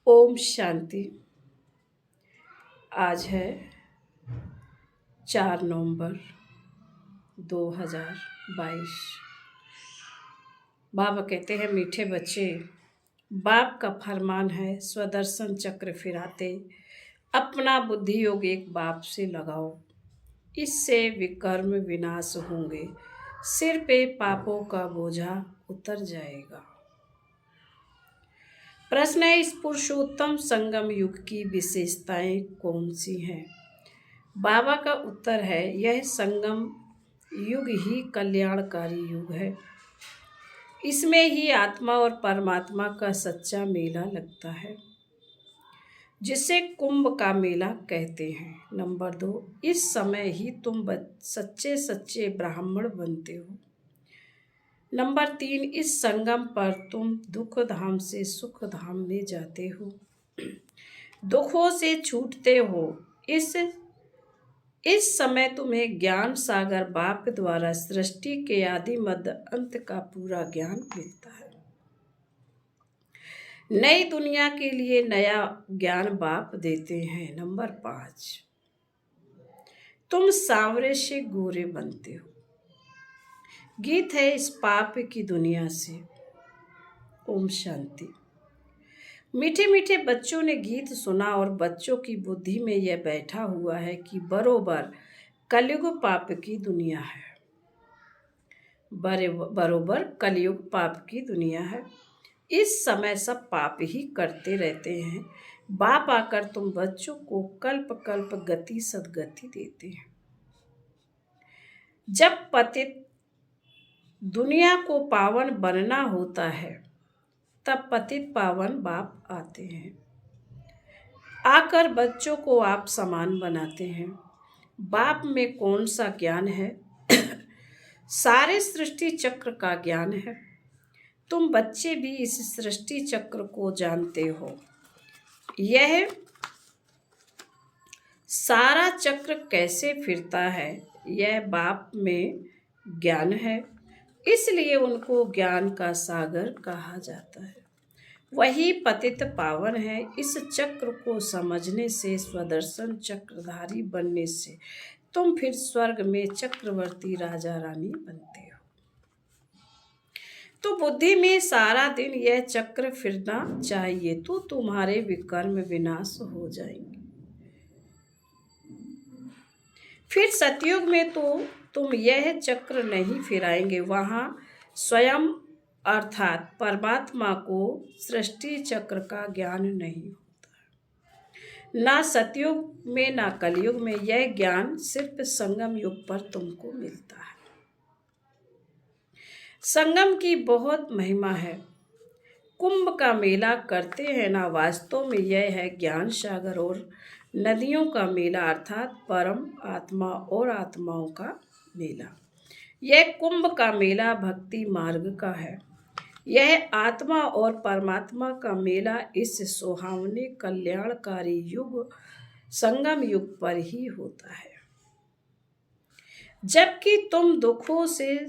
ओम शांति। आज है 4 नवंबर 2022। बाबा कहते हैं, मीठे बच्चे, बाप का फरमान है, स्वदर्शन चक्र फिराते अपना बुद्धि योग एक बाप से लगाओ, इससे विकर्म विनाश होंगे, सिर पे पापों का बोझा उतर जाएगा। प्रश्न है, इस पुरुषोत्तम संगम युग की विशेषताएं कौन सी हैं? बाबा का उत्तर है, यह संगम युग ही कल्याणकारी युग है। इसमें ही आत्मा और परमात्मा का सच्चा मेला लगता है, जिसे कुंभ का मेला कहते हैं। नंबर 2, इस समय ही तुम सच्चे सच्चे ब्राह्मण बनते हो। नंबर 3, इस संगम पर तुम दुख धाम से सुख धाम में जाते हो, दुखों से छूटते हो। इस समय तुम्हें ज्ञान सागर बाप द्वारा सृष्टि के आदि मध्य अंत का पूरा ज्ञान मिलता है। नई दुनिया के लिए नया ज्ञान बाप देते हैं। नंबर 5, तुम सांवरे से गोरे बनते हो। गीत है इस पाप की दुनिया से। ओम शांति। मीठे मीठे बच्चों ने गीत सुना और बच्चों की बुद्धि में यह बैठा हुआ है कि बरोबर कलयुग पाप की दुनिया है। बरोबर कलयुग पाप की दुनिया है। इस समय सब पाप ही करते रहते हैं। बाप आकर तुम बच्चों को कल्प कल्प गति सदगति देते हैं। जब पतित दुनिया को पावन बनना होता है, तब पतित पावन बाप आते हैं। आकर बच्चों को आप समान बनाते हैं। बाप में कौन सा ज्ञान है? सारे सृष्टि चक्र का ज्ञान है। तुम बच्चे भी इस सृष्टि चक्र को जानते हो। यह सारा चक्र कैसे फिरता है, यह बाप में ज्ञान है। इसलिए उनको ज्ञान का सागर कहा जाता है। वही पतित पावन है। इस चक्र को समझने से, स्वदर्शन चक्रधारी बनने से तुम फिर स्वर्ग में चक्रवर्ती राजा रानी बनते हो। तो बुद्धि में सारा दिन यह चक्र फिरना चाहिए, तो तुम्हारे विकर्म विनाश हो जाएंगे। फिर सतयुग में तो तुम यह चक्र नहीं फिराएंगे। वहां स्वयं अर्थात परमात्मा को सृष्टि चक्र का ज्ञान नहीं होता। ना सतयुग में ना कलयुग में। यह ज्ञान सिर्फ संगम युग पर तुमको मिलता है। संगम की बहुत महिमा है। कुंभ का मेला करते हैं ना, वास्तव में यह है ज्ञान सागर और नदियों का मेला, अर्थात परम आत्मा और आत्माओं का मेला। यह कुंभ का मेला भक्ति मार्ग का है। यह आत्मा और परमात्मा का मेला इस सुहावने कल्याणकारी युग संगम युग पर ही होता है, जबकि तुम दुखों से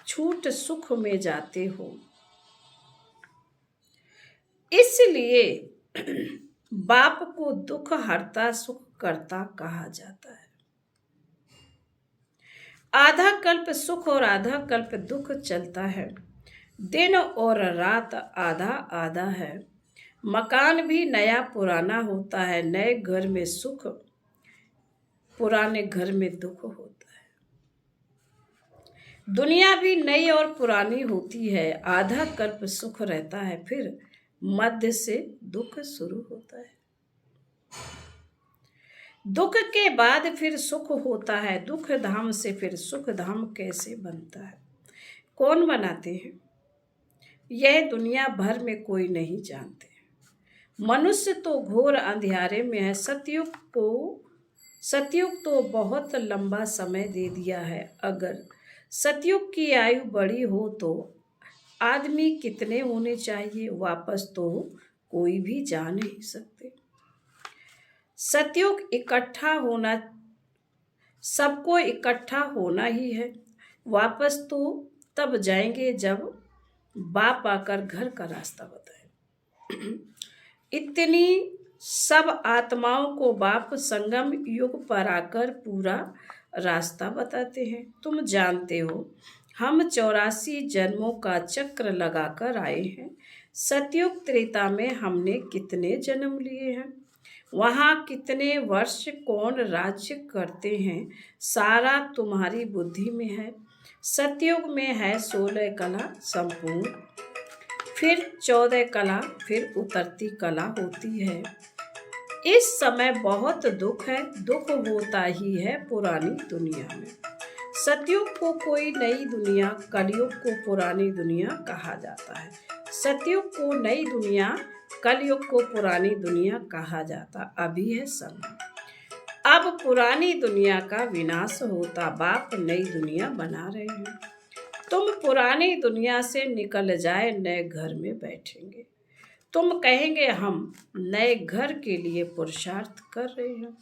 छूट सुख में जाते हो। इसलिए बाप को दुख हरता सुख करता कहा जाता है। आधा कल्प सुख और आधा कल्प दुख चलता है। दिन और रात आधा आधा है। मकान भी नया पुराना होता है। नए घर में सुख, पुराने घर में दुख होता है। दुनिया भी नई और पुरानी होती है। आधा कल्प सुख रहता है, फिर मध्य से दुख शुरू होता है। दुख के बाद फिर सुख होता है। दुख धाम से फिर सुख धाम कैसे बनता है, कौन बनाते हैं, यह दुनिया भर में कोई नहीं जानते। मनुष्य तो घोर अंधियारे में है। सतयुग तो बहुत लंबा समय दे दिया है। अगर सतयुग की आयु बड़ी हो तो आदमी कितने होने चाहिए, वापस तो कोई भी जा नहीं सकते। सतयुग इकट्ठा होना, सबको इकट्ठा होना ही है। वापस तो तब जाएंगे जब बाप आकर घर का रास्ता बताए। इतनी सब आत्माओं को बाप संगम युग पर आकर पूरा रास्ता बताते हैं। तुम जानते हो हम 84 जन्मों का चक्र लगाकर आए हैं। सतयुग त्रेता में हमने कितने जन्म लिए हैं, वहाँ कितने वर्ष कौन राज्य करते हैं, सारा तुम्हारी बुद्धि में है। सतयुग में है 16 कला संपूर्ण, फिर 14 कला, फिर उतरती कला होती है। इस समय बहुत दुख है, दुख होता ही है पुरानी दुनिया में। सतयुग को कोई नई दुनिया, कलयुग को पुरानी दुनिया कहा जाता है। सतयुग को नई दुनिया, कलयुग को पुरानी दुनिया कहा जाता। अभी है संगम। अब पुरानी दुनिया का विनाश होता, बाप नई दुनिया बना रहे हैं। तुम पुरानी दुनिया से निकल जाए, नए घर में बैठेंगे। तुम कहेंगे हम नए घर के लिए पुरुषार्थ कर रहे हैं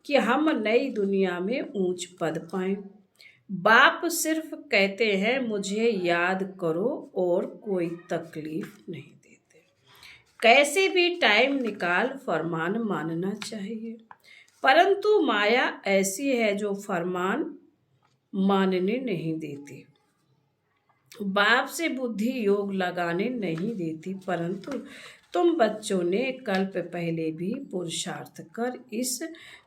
कि हम नई दुनिया में ऊंच पद पाएं। बाप सिर्फ कहते हैं मुझे याद करो और कोई तकलीफ नहीं देते। कैसे भी टाइम निकाल फरमान मानना चाहिए, परंतु माया ऐसी है जो फरमान मानने नहीं देती। बाप से बुद्धि योग लगाने नहीं देती, परंतु तुम बच्चों ने कल्प पहले भी पुरुषार्थ कर इस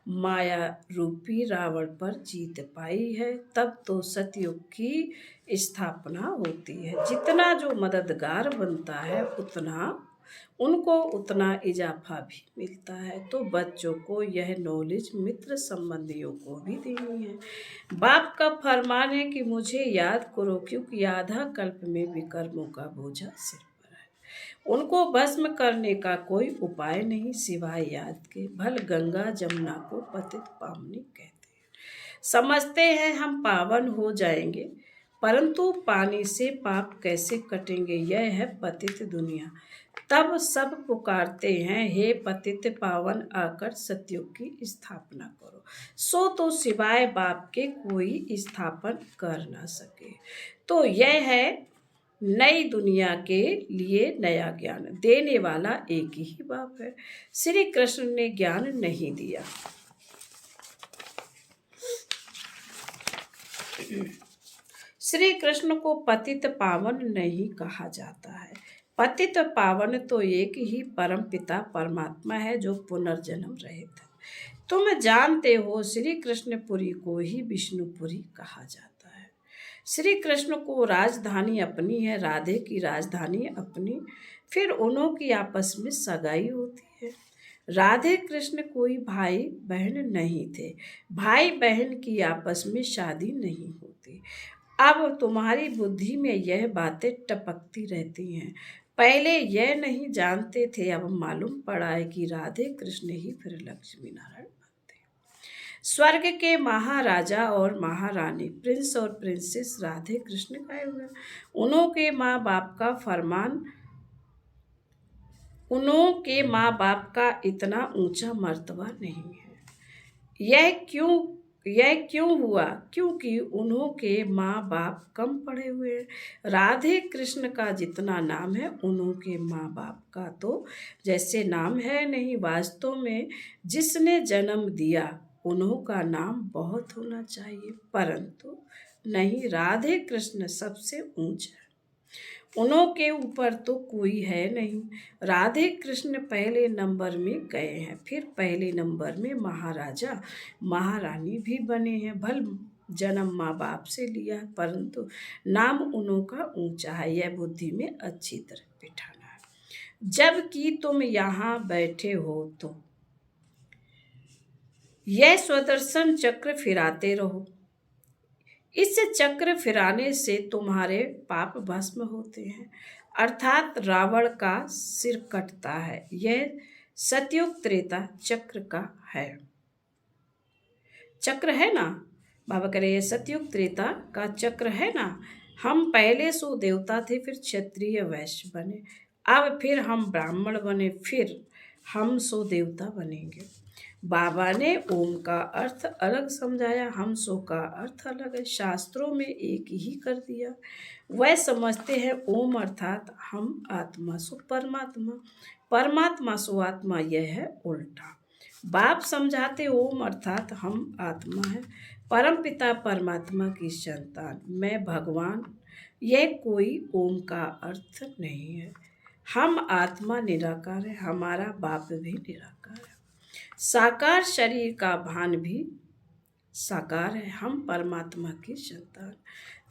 माया रूपी रावण पर जीत पाई है। तब तो सतयुग की स्थापना होती है। जितना जो मददगार बनता है उनको उतना इजाफा भी मिलता है। तो बच्चों को यह नॉलेज मित्र संबंधियों को भी देनी है। बाप का फरमान है कि मुझे याद करो, क्योंकि आधा कल्प में विकर्मों का बोझा सिर पर है। उनको भस्म करने का कोई उपाय नहीं सिवाय याद के। भल गंगा जमुना को पतित पावनी कहते हैं। समझते हैं हम पावन हो जाएंगे, परंतु पानी से पाप कैसे कटेंगे, यह है पतित दुनिया। तब सब पुकारते हैं हे पतित पावन आकर सतयुग की स्थापना करो। सो तो सिवाय बाप के कोई स्थापन कर ना सके। तो यह है नई दुनिया के लिए नया ज्ञान देने वाला एक ही बाप है। श्री कृष्ण ने ज्ञान नहीं दिया। श्री कृष्ण को पतित पावन नहीं कहा जाता है। पतित पावन तो एक ही परम पिता परमात्मा है जो पुनर्जन्म रहित है। तुम जानते हो श्री कृष्णपुरी को ही विष्णुपुरी कहा जाता है। श्री कृष्ण को राजधानी अपनी है, राधे की राजधानी अपनी, फिर उन्हों की आपस में सगाई होती है। राधे कृष्ण कोई भाई बहन नहीं थे, भाई बहन की आपस में शादी नहीं होती। अब तुम्हारी बुद्धि में यह बातें टपकती रहती हैं। पहले यह नहीं जानते थे, अब मालूम पड़ा है कि राधे कृष्ण ही फिर लक्ष्मी नारायण बनते हैं। स्वर्ग के महाराजा और महारानी, प्रिंस और प्रिंसेस राधे कृष्ण गए हुए। उन्होंने माँ बाप का इतना ऊंचा मर्तबा नहीं है। यह क्यों हुआ? क्योंकि उन्होंने माँ बाप कम पढ़े हुए हैं। राधे कृष्ण का जितना नाम है उन्होंने माँ बाप का तो जैसे नाम है नहीं। वास्तव में जिसने जन्म दिया उन्हों का नाम बहुत होना चाहिए, परंतु नहीं, राधे कृष्ण सबसे ऊंचा है। उन्हों के ऊपर तो कोई है नहीं। राधे कृष्ण पहले नंबर में गए हैं, फिर पहले नंबर में महाराजा महारानी भी बने हैं। भल जन्म माँ बाप से लिया है, परंतु नाम उन्हों का ऊंचा है। यह बुद्धि में अच्छी तरह बिठाना है। जबकि तुम यहाँ बैठे हो तो यह स्वदर्शन चक्र फिराते रहो। इस चक्र फिराने से तुम्हारे पाप भस्म होते हैं, अर्थात रावण का सिर कटता है। यह सतयुग त्रेता चक्र का है, चक्र है ना। बाबा कह रहे सतयुग त्रेता का चक्र है ना। हम पहले सो देवता थे, फिर क्षत्रिय वैश्य बने, अब फिर हम ब्राह्मण बने, फिर हम सो देवता बनेंगे। बाबा ने ओम का अर्थ अलग समझाया, हम सो का अर्थ अलग है, शास्त्रों में एक ही कर दिया। वह समझते हैं ओम अर्थात हम आत्मा सो परमात्मा, परमात्मा सो आत्मा, यह है उल्टा। बाप समझाते ओम अर्थात हम आत्मा है, परम पिता परमात्मा की संतान, मैं भगवान, यह कोई ओम का अर्थ नहीं है। हम आत्मा निराकार है, हमारा बाप भी निराकार है। साकार शरीर का भान भी साकार है, हम परमात्मा की संतान।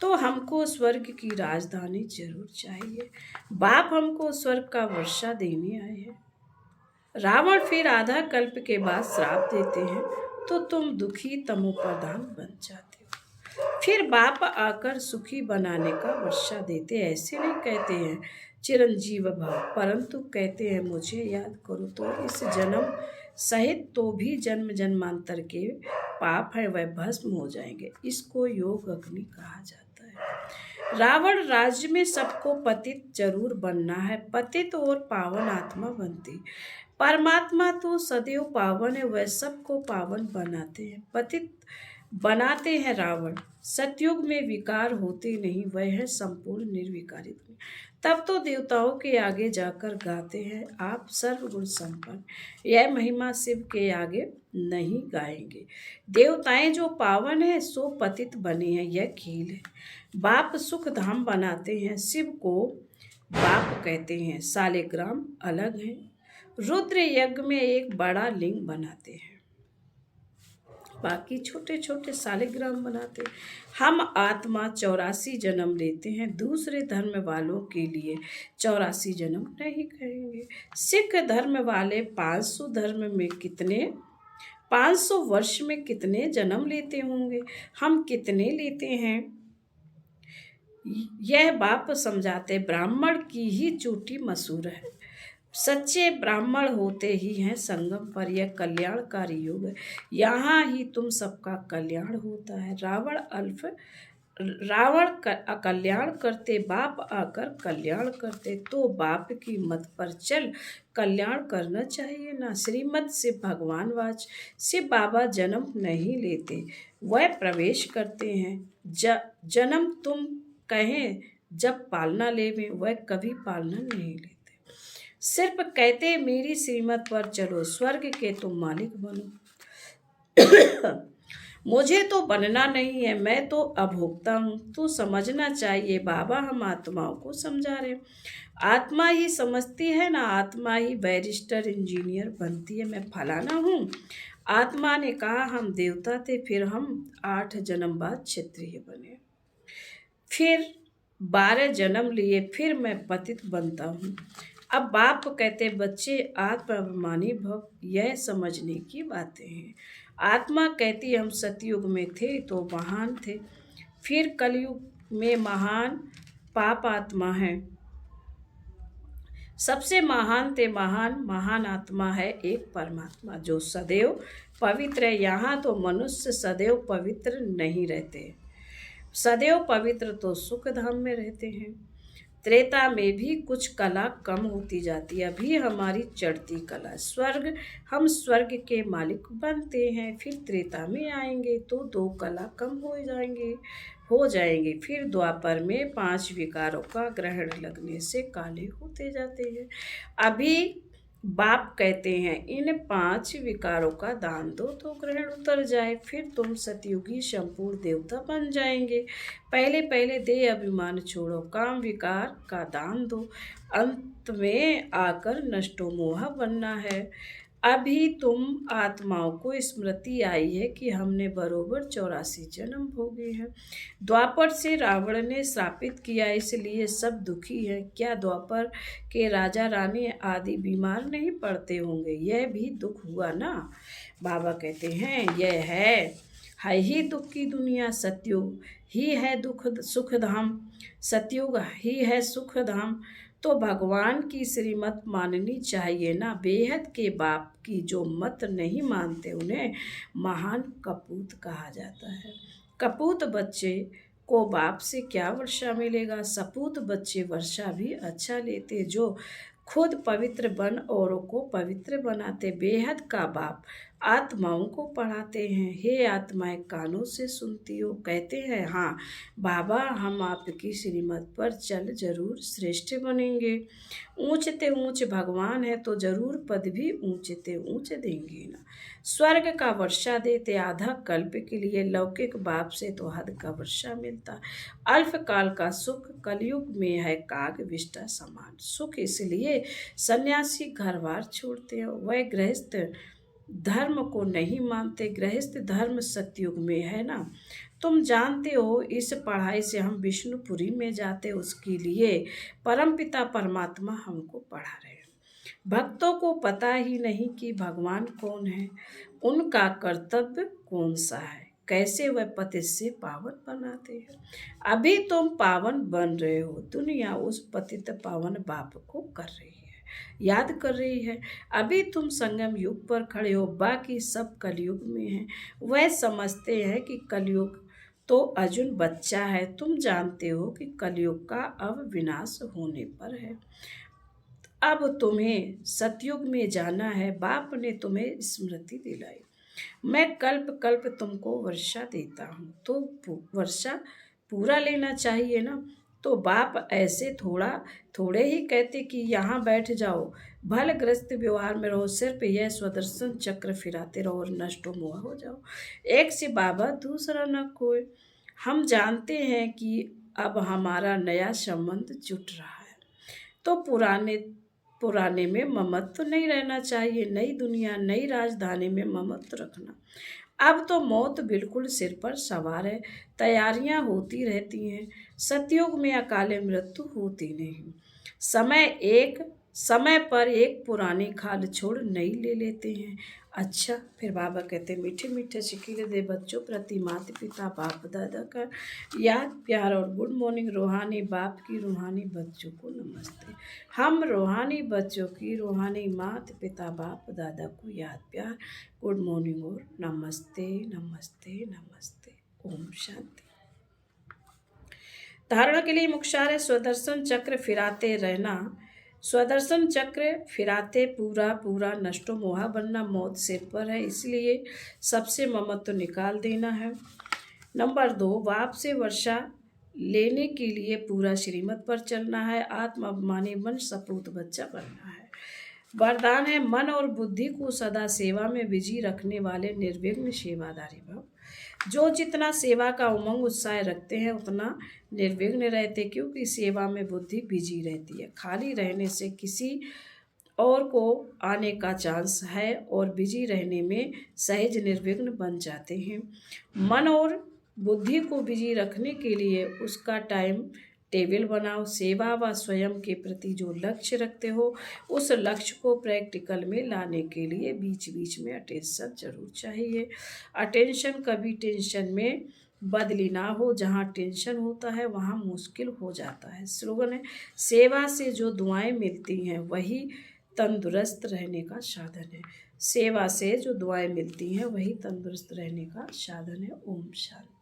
तो हमको स्वर्ग की राजधानी जरूर चाहिए। बाप हमको स्वर्ग का वर्षा देने आए हैं। रावण फिर आधा कल्प के बाद श्राप देते हैं तो तुम दुखी तमोप्रधान बन जाते हो। फिर बाप आकर सुखी बनाने का वर्षा देते। ऐसे नहीं कहते हैं चिरंजीव भव, परंतु कहते हैं मुझे याद करो तो इस जन्म सहित तो भी जन्म जन्मांतर के पाप है वह भस्म हो जाएंगे। इसको योग अग्नि कहा जाता है। रावण राज्य में सबको पतित जरूर बनना है, पतित और पावन आत्मा बनती। परमात्मा तो सदैव पावन है, वह सबको पावन बनाते हैं, पतित बनाते हैं। रावण सतयुग में विकार होते नहीं, वह है संपूर्ण निर्विकारी। तब तो देवताओं के आगे जाकर गाते हैं आप सर्वगुण संपन्न, यह महिमा शिव के आगे नहीं गाएंगे। देवताएं जो पावन है सो पतित बने हैं, यह खेल है। बाप सुख धाम बनाते हैं, शिव को बाप कहते हैं। सालिग्राम अलग है, रुद्र यज्ञ में एक बड़ा लिंग बनाते हैं, बाकी छोटे छोटे सालिग्राम बनाते। हम आत्मा 84 जन्म लेते हैं, दूसरे धर्म वालों के लिए 84 जन्म नहीं कहेंगे। सिख धर्म वाले 500 धर्म में कितने 500 वर्ष में कितने जन्म लेते होंगे, हम कितने लेते हैं यह बाप समझाते। ब्राह्मण की ही चोटी मशहूर है, सच्चे ब्राह्मण होते ही हैं संगम पर, यह कल्याणकारी युग है, यहाँ ही तुम सबका कल्याण होता है। रावण अकल्याण करते, बाप आकर कल्याण करते। तो बाप की मत पर चल, कल्याण करना चाहिए ना। श्रीमद से भगवान वाच से बाबा जन्म नहीं लेते, वह प्रवेश करते हैं। जन्म तुम कहें जब पालना लेवे, वह कभी पालना नहीं लेते। सिर्फ कहते मेरी श्रीमत पर चलो, स्वर्ग के तुम मालिक बनो। मुझे तो बनना नहीं है, मैं तो अभोक्ता हूँ। तो समझना चाहिए बाबा हम आत्माओं को समझा रहे। आत्मा ही समझती है ना, आत्मा ही बैरिस्टर इंजीनियर बनती है। मैं फलाना हूँ, आत्मा ने कहा हम देवता थे, फिर हम 8 जन्म बाद क्षत्रिय बने, फिर 12 जन्म लिए, फिर मैं पतित बनता हूँ। अब बाप कहते बच्चे आत्माभिमानी भव, यह समझने की बातें हैं। आत्मा कहती हम सतयुग में थे तो महान थे, फिर कलयुग में महान पाप आत्मा है, सबसे महान थे महान आत्मा है एक परमात्मा जो सदैव पवित्र है। यहाँ तो मनुष्य सदैव पवित्र नहीं रहते, सदैव पवित्र तो सुख धाम में रहते हैं। त्रेता में भी कुछ कला कम होती जाती है, अभी हमारी चढ़ती कला। स्वर्ग हम स्वर्ग के मालिक बनते हैं, फिर त्रेता में आएंगे तो 2 कला कम हो जाएंगे। फिर द्वापर में 5 विकारों का ग्रहण लगने से काले होते जाते हैं। अभी बाप कहते हैं इन 5 विकारों का दान दो तो ग्रहण उतर जाए, फिर तुम सतयुगी संपूर्ण देवता बन जाएंगे। पहले देह अभिमान छोड़ो, काम विकार का दान दो, अंत में आकर नष्टो मोह बनना है। अभी तुम आत्माओं को स्मृति आई है कि हमने बरोबर 84 जन्म भोगे हैं। द्वापर से रावण ने श्रापित किया, इसलिए सब दुखी हैं। क्या द्वापर के राजा रानी आदि बीमार नहीं पड़ते होंगे, यह भी दुख हुआ ना। बाबा कहते हैं यह है ही दुख की दुनिया, सतयुग ही है दुख सुख धाम, सतयुग ही है सुख धाम। तो भगवान की श्रीमत माननी चाहिए ना। बेहद के बाप की जो मत नहीं मानते उन्हें महान कपूत कहा जाता है। कपूत बच्चे को बाप से क्या वर्षा मिलेगा, सपूत बच्चे वर्षा भी अच्छा लेते जो खुद पवित्र बन औरों को पवित्र बनाते। बेहद का बाप आत्माओं को पढ़ाते हैं। हे आत्माएं कानों से सुनती हो, कहते हैं हाँ बाबा हम आपकी श्रीमत पर चल जरूर श्रेष्ठ बनेंगे। ऊंचते ऊंच भगवान है तो जरूर पद भी ऊंचते ऊंच देंगे ना। स्वर्ग का वर्षा देते आधा कल्प के लिए, लौकिक बाप से तो हद का वर्षा मिलता। अल्प काल का सुख कलयुग में है काग विष्टा समान सुख, इसलिए सन्यासी घर बार छोड़ते हो। वह गृहस्थ धर्म को नहीं मानते, गृहस्थ धर्म सतयुग में है ना। तुम जानते हो इस पढ़ाई से हम विष्णुपुरी में जाते, उसके लिए परमपिता परमात्मा हमको पढ़ा रहे हैं। भक्तों को पता ही नहीं कि भगवान कौन है, उनका कर्तव्य कौन सा है, कैसे वह पतित से पावन बनाते हैं। अभी तुम पावन बन रहे हो, दुनिया उस पतित पावन बाप को कर रही है, याद कर रही है। अभी तुम संगम युग पर खड़े हो, बाकी सब कलयुग में हैं। वह समझते हैं कि कलयुग तो अर्जुन बच्चा है। तुम जानते हो कि कलयुग का अब विनाश होने पर है। अब तुम्हें सतयुग में जाना है, बाप ने तुम्हें स्मृति दिलाई। मैं कल्प कल्प तुमको वर्षा देता हूँ, तो वर्षा पूरा लेना चाहिए ना। तो बाप ऐसे थोड़े ही कहते कि यहाँ बैठ जाओ, भलग्रस्त व्यवहार में रहो, सिर्फ यह स्वदर्शन चक्र फिराते रहो और नष्टो मोह हो जाओ। एक से बाबा दूसरा न कोई। हम जानते हैं कि अब हमारा नया संबंध जुट रहा है, तो पुराने पुराने में ममत्व नहीं रहना चाहिए। नई दुनिया नई राजधानी में ममत्व रखना। अब तो मौत बिल्कुल सिर पर सवार है, तैयारियां होती रहती हैं। सतयुग में अकाले मृत्यु होती नहीं। समय पर एक पुरानी खाल छोड़ नई ले लेते हैं। अच्छा, फिर बाबा कहते मीठे मीठे सिकीले दे बच्चों प्रति माता पिता बाप दादा का याद प्यार और गुड मॉर्निंग। रूहानी बाप की रूहानी बच्चों को नमस्ते। हम रूहानी बच्चों की रूहानी माता पिता बाप दादा को याद प्यार गुड मॉर्निंग और नमस्ते नमस्ते नमस्ते। ओम शांति। धारणा के लिए मुख्य है स्वदर्शन चक्र फिराते रहना। स्वदर्शन चक्र फिराते पूरा पूरा नष्टो मोहा बनना। मौत सिर पर है, इसलिए सबसे ममत्व निकाल देना है। नंबर 2, बाप से वर्षा लेने के लिए पूरा श्रीमत पर चलना है। आत्म अभिमानी मन सपूत बच्चा बनना है। वरदान है मन और बुद्धि को सदा सेवा में बिजी रखने वाले निर्विघ्न सेवादारी भाव। जो जितना सेवा का उमंग उत्साह रखते हैं उतना निर्विघ्न रहते, क्योंकि सेवा में बुद्धि बिजी रहती है। खाली रहने से किसी और को आने का चांस है और बिजी रहने में सहज निर्विघ्न बन जाते हैं। मन और बुद्धि को बिजी रखने के लिए उसका टाइम टेबल बनाओ। सेवा व स्वयं के प्रति जो लक्ष्य रखते हो उस लक्ष्य को प्रैक्टिकल में लाने के लिए बीच बीच में अटेंशन जरूर चाहिए। अटेंशन कभी टेंशन में बदली ना हो, जहाँ टेंशन होता है वहाँ मुश्किल हो जाता है। स्लोगन है सेवा से जो दुआएं मिलती हैं वही तंदुरुस्त रहने का साधन है। सेवा से जो दुआएं मिलती हैं वही तंदुरुस्त रहने का साधन है। ओम शांति।